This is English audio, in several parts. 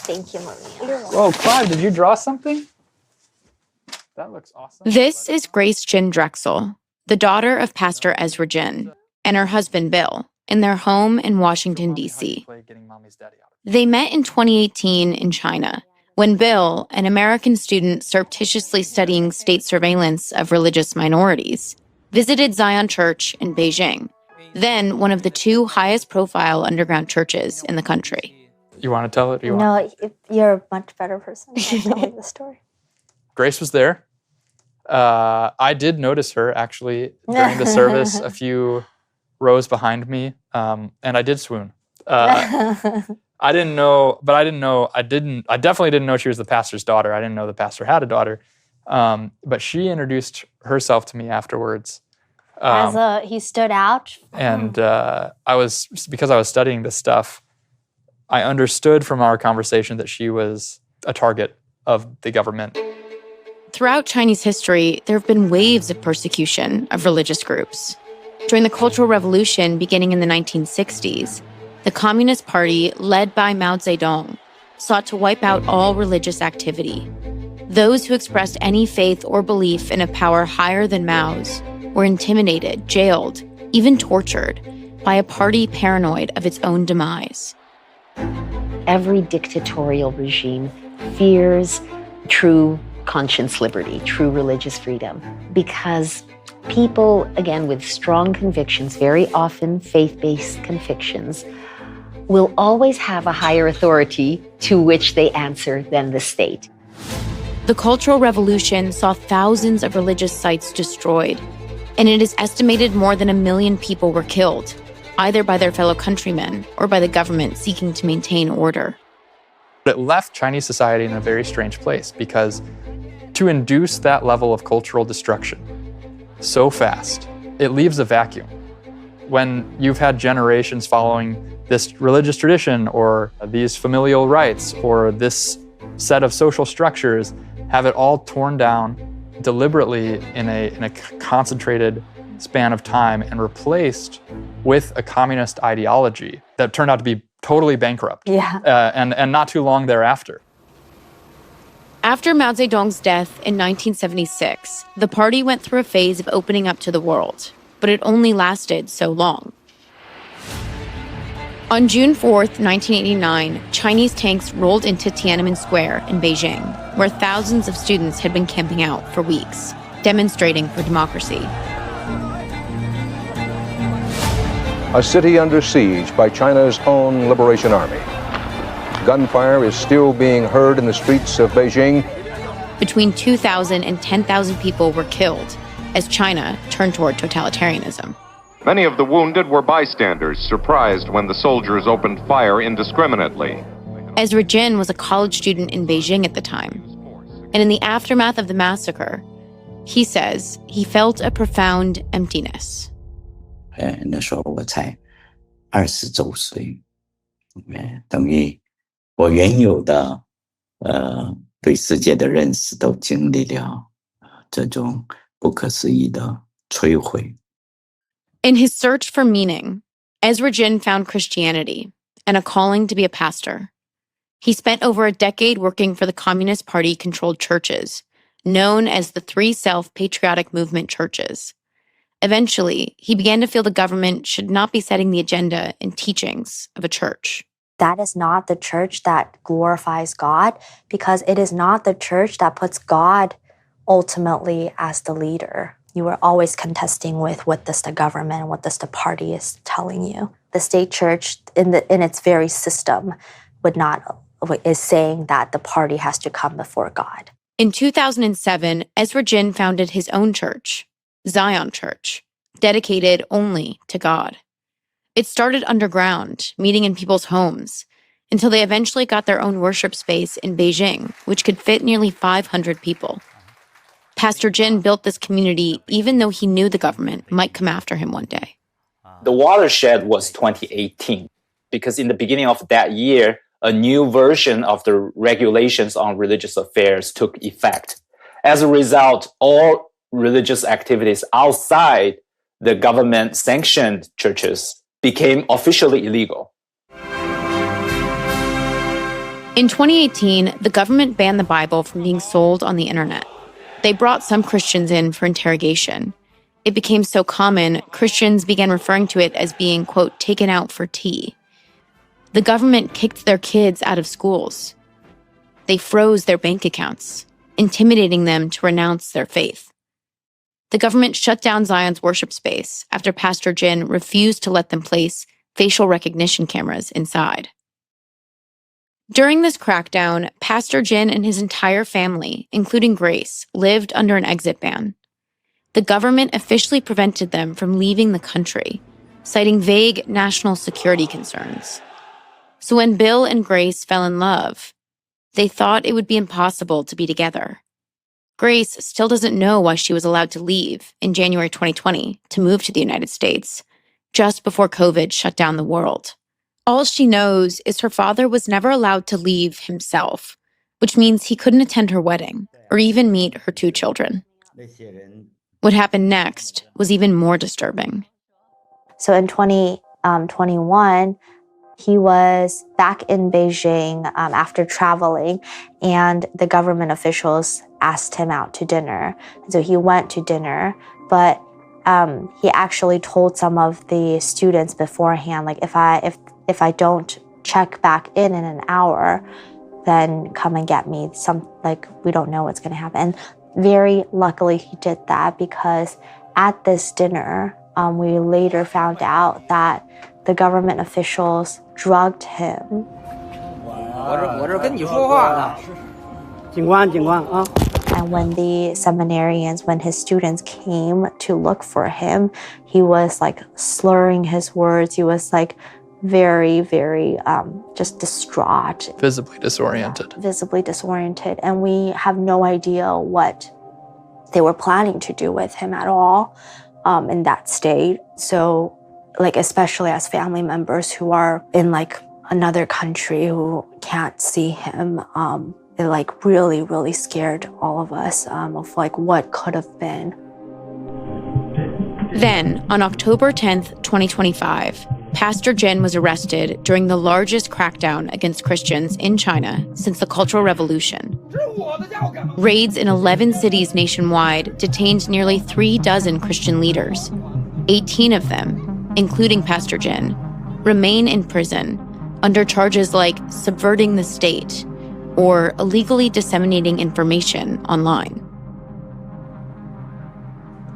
Thank you, Maria. Whoa, Clive, did you draw something? That looks awesome. This is Grace Jin Drexel, the daughter of Pastor Ezra Jin, and her husband Bill, in their home in Washington, D.C. They met in 2018 in China, when Bill, an American student surreptitiously studying state surveillance of religious minorities, visited Zion Church in Beijing, then one of the two highest profile underground churches in the country. You want to tell it? No, you're a much better person to tell me the story. Grace was there. I did notice her, actually, during the service, a few rows behind me, and I did swoon. I definitely didn't know she was the pastor's daughter. I didn't know the pastor had a daughter. But she introduced herself to me afterwards. He stood out. And because I was studying this stuff, I understood from our conversation that she was a target of the government. Throughout Chinese history, there have been waves of persecution of religious groups. During the Cultural Revolution beginning in the 1960s, the Communist Party, led by Mao Zedong, sought to wipe out all religious activity. Those who expressed any faith or belief in a power higher than Mao's were intimidated, jailed, even tortured by a party paranoid of its own demise. Every dictatorial regime fears true conscience liberty, true religious freedom, because people, again, with strong convictions, very often faith-based convictions, will always have a higher authority to which they answer than the state. The Cultural Revolution saw thousands of religious sites destroyed, and it is estimated more than 1 million people were killed, either by their fellow countrymen or by the government seeking to maintain order. It left Chinese society in a very strange place, because to induce that level of cultural destruction so fast, it leaves a vacuum. When you've had generations following this religious tradition or these familial rites or this set of social structures, have it all torn down deliberately in a concentrated span of time and replaced with a communist ideology that turned out to be totally bankrupt. And not too long thereafter. After Mao Zedong's death in 1976, the party went through a phase of opening up to the world, but it only lasted so long. On June 4th, 1989, Chinese tanks rolled into Tiananmen Square in Beijing, where thousands of students had been camping out for weeks, demonstrating for democracy. A city under siege by China's own Liberation Army. Gunfire is still being heard in the streets of Beijing. Between 2,000 and 10,000 people were killed as China turned toward totalitarianism. Many of the wounded were bystanders, surprised when the soldiers opened fire indiscriminately. Ezra Jin was a college student in Beijing at the time. And in the aftermath of the massacre, he says he felt a profound emptiness. 那时候我才20周岁，等于我原有的对世界的认识都经历了这种不可思议的摧毁。In his search for meaning, Ezra Jin found Christianity and a calling to be a pastor. He spent over a decade working for the Communist Party-controlled churches, known as the Three Self-Patriotic Movement churches. Eventually, he began to feel the government should not be setting the agenda and teachings of a church. That is not the church that glorifies God, because it is not the church that puts God ultimately as the leader. You are always contesting with what does the government, what does the party is telling you. The state church, in its very system, is saying that the party has to come before God. In 2007, Ezra Jin founded his own church, Zion Church, dedicated only to God. It started underground, meeting in people's homes, until they eventually got their own worship space in Beijing, which could fit nearly 500 people. Pastor Jin built this community even though he knew the government might come after him one day. The watershed was 2018, because in the beginning of that year, a new version of the regulations on religious affairs took effect. As a result, all religious activities outside the government-sanctioned churches became officially illegal. In 2018, the government banned the Bible from being sold on the internet. They brought some Christians in for interrogation. It became so common, Christians began referring to it as being, quote, taken out for tea. The government kicked their kids out of schools. They froze their bank accounts, intimidating them to renounce their faith. The government shut down Zion's worship space after Pastor Jin refused to let them place facial recognition cameras inside. During this crackdown, Pastor Jin and his entire family, including Grace, lived under an exit ban. The government officially prevented them from leaving the country, citing vague national security concerns. So when Bill and Grace fell in love, they thought it would be impossible to be together. Grace still doesn't know why she was allowed to leave in January 2020 to move to the United States, just before COVID shut down the world. All she knows is her father was never allowed to leave himself, which means he couldn't attend her wedding or even meet her 2 children. What happened next was even more disturbing. So in 2021, he was back in Beijing after traveling, and the government officials asked him out to dinner. So he went to dinner, but he actually told some of the students beforehand, like, if I don't check back in an hour, then come and get me. We don't know what's going to happen. And very luckily he did that, because at this dinner, we later found out that the government officials drugged him. And when the seminarians, when his students came to look for him, he was like slurring his words. He was like very, very just distraught. Visibly disoriented. Visibly disoriented. And we have no idea what they were planning to do with him at all in that state. So, like, especially as family members who are in like another country who can't see him, it like really, really scared all of us of like what could have been. Then, on October 10th, 2025, Pastor Jin was arrested during the largest crackdown against Christians in China since the Cultural Revolution. Raids in 11 cities nationwide detained nearly 36 Christian leaders. 18 of them, including Pastor Jin, remain in prison under charges like subverting the state or illegally disseminating information online.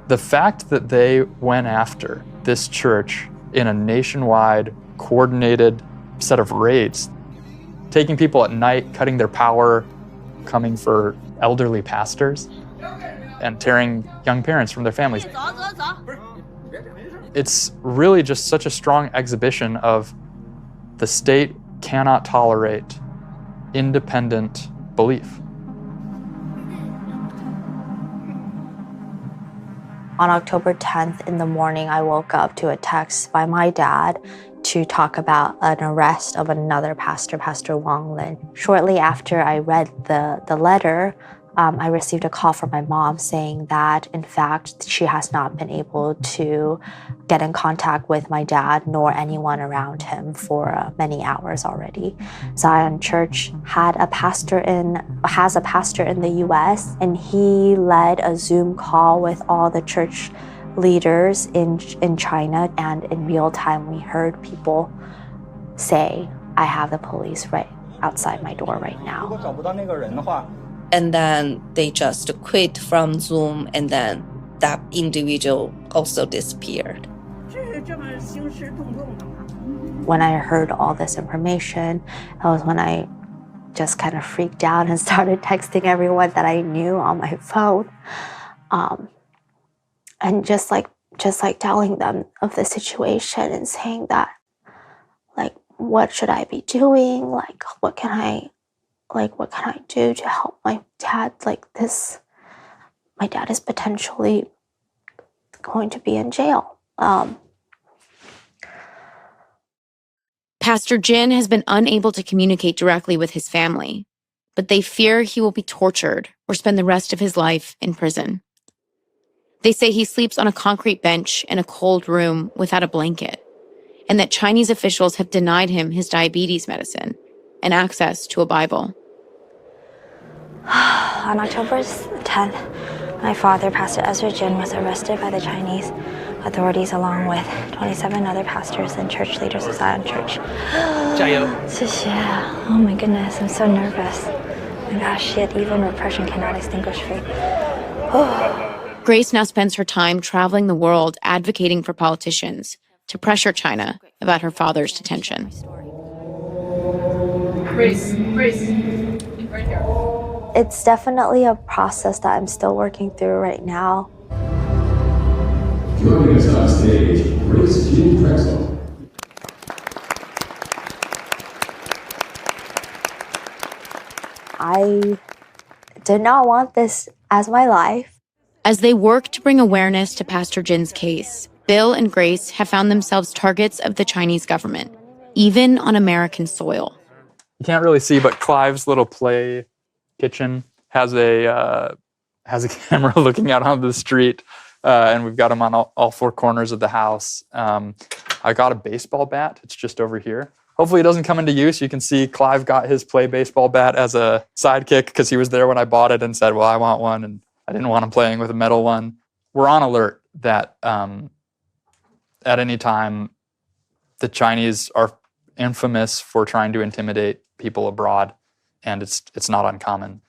The fact that they went after this church in a nationwide, coordinated set of raids, taking people at night, cutting their power, coming for elderly pastors, and tearing young parents from their families. It's really just such a strong exhibition of the state cannot tolerate independent belief. On October 10th in the morning, I woke up to a text by my dad to talk about an arrest of another pastor, Pastor Wang Lin. Shortly after I read the letter, I received a call from my mom saying that, in fact, she has not been able to get in contact with my dad nor anyone around him for many hours already. Zion Church has a pastor in the U.S., and he led a Zoom call with all the church leaders in China, and in real time we heard people say, "I have the police right outside my door right now." And then they just quit from Zoom, and then that individual also disappeared. When I heard all this information, that was when I just kind of freaked out and started texting everyone that I knew on my phone. And just like just like telling them of the situation and saying that, like, what should I be doing? Like, what can I do to help my dad? Like this, my dad is potentially going to be in jail. Pastor Jin has been unable to communicate directly with his family, but they fear he will be tortured or spend the rest of his life in prison. They say he sleeps on a concrete bench in a cold room without a blanket, and that Chinese officials have denied him his diabetes medicine and access to a Bible. On October 10th, my father, Pastor Ezra Jin, was arrested by the Chinese authorities along with 27 other pastors and church leaders of Zion Church. 加油. Oh my goodness, I'm so nervous. My gosh, yet even repression cannot extinguish faith. Grace now spends her time traveling the world advocating for politicians to pressure China about her father's detention. Grace. Right here. It's definitely a process that I'm still working through right now. Joining us on stage, Press Pretzel. I did not want this as my life. As they work to bring awareness to Pastor Jin's case, Bill and Grace have found themselves targets of the Chinese government, even on American soil. You can't really see, but Clive's little play kitchen has a camera looking out onto the street, and we've got them on all four corners of the house. I got a baseball bat. It's just over here. Hopefully it doesn't come into use. You can see Clive got his play baseball bat as a sidekick because he was there when I bought it and said, well, I want one, and I didn't want him playing with a metal one. We're on alert that at any time, the Chinese are infamous for trying to intimidate people abroad, and it's not uncommon.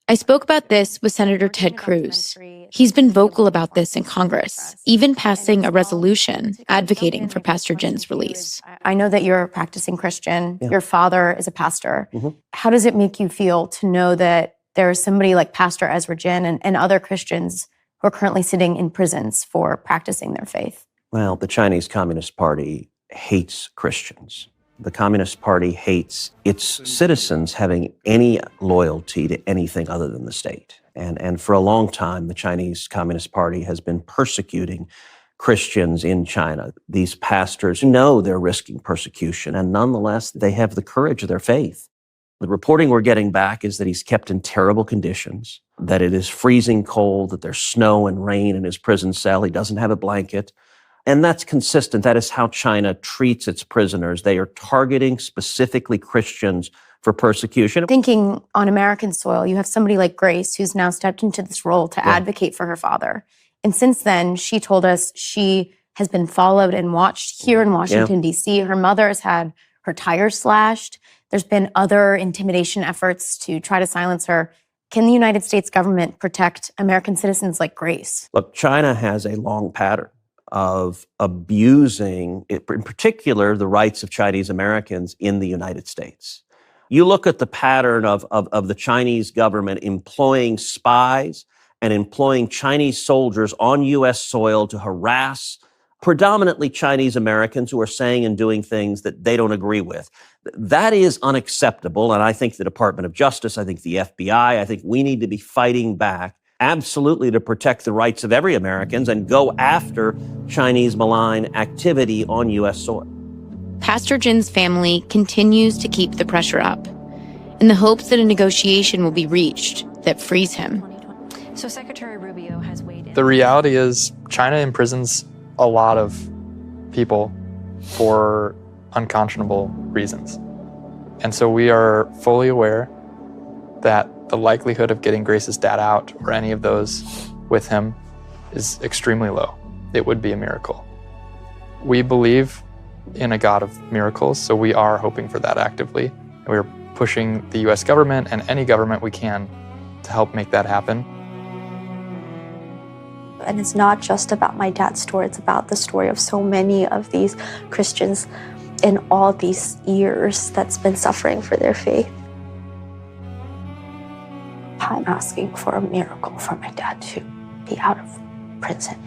I spoke about this with Senator Ted Cruz. He's been vocal about this in Congress, even passing a resolution advocating for Pastor Jin's release. I know that you're a practicing Christian. Yeah. Your father is a pastor. Mm-hmm. How does it make you feel to know that there is somebody like Pastor Ezra Jin and other Christians who are currently sitting in prisons for practicing their faith? Well, the Chinese Communist Party hates Christians. The Communist Party hates its citizens having any loyalty to anything other than the state. And for a long time, the Chinese Communist Party has been persecuting Christians in China. These pastors know they're risking persecution, and nonetheless, they have the courage of their faith. The reporting we're getting back is that he's kept in terrible conditions, that it is freezing cold, that there's snow and rain in his prison cell. He doesn't have a blanket. And that's consistent. That is how China treats its prisoners. They are targeting specifically Christians for persecution. Thinking on American soil, you have somebody like Grace who's now stepped into this role to advocate for her father. And since then, she told us she has been followed and watched here in Washington, D.C. Her mother has had her tires slashed. There's been other intimidation efforts to try to silence her. Can the United States government protect American citizens like Grace? Look, China has a long pattern of abusing, in particular, the rights of Chinese Americans in the United States. You look at the pattern of the Chinese government employing spies and employing Chinese soldiers on U.S. soil to harass predominantly Chinese Americans who are saying and doing things that they don't agree with. That is unacceptable, and I think the Department of Justice, I think the FBI, I think we need to be fighting back absolutely to protect the rights of every American and go after Chinese malign activity on U.S. soil. Pastor Jin's family continues to keep the pressure up in the hopes that a negotiation will be reached that frees him. So Secretary Rubio has weighed in. The reality is China imprisons a lot of people for unconscionable reasons. And so we are fully aware that the likelihood of getting Grace's dad out or any of those with him is extremely low. It would be a miracle. We believe in a God of miracles, so we are hoping for that actively. And we're pushing the US government and any government we can to help make that happen. And it's not just about my dad's story, it's about the story of so many of these Christians in all these years that's been suffering for their faith. I'm asking for a miracle for my dad to be out of prison.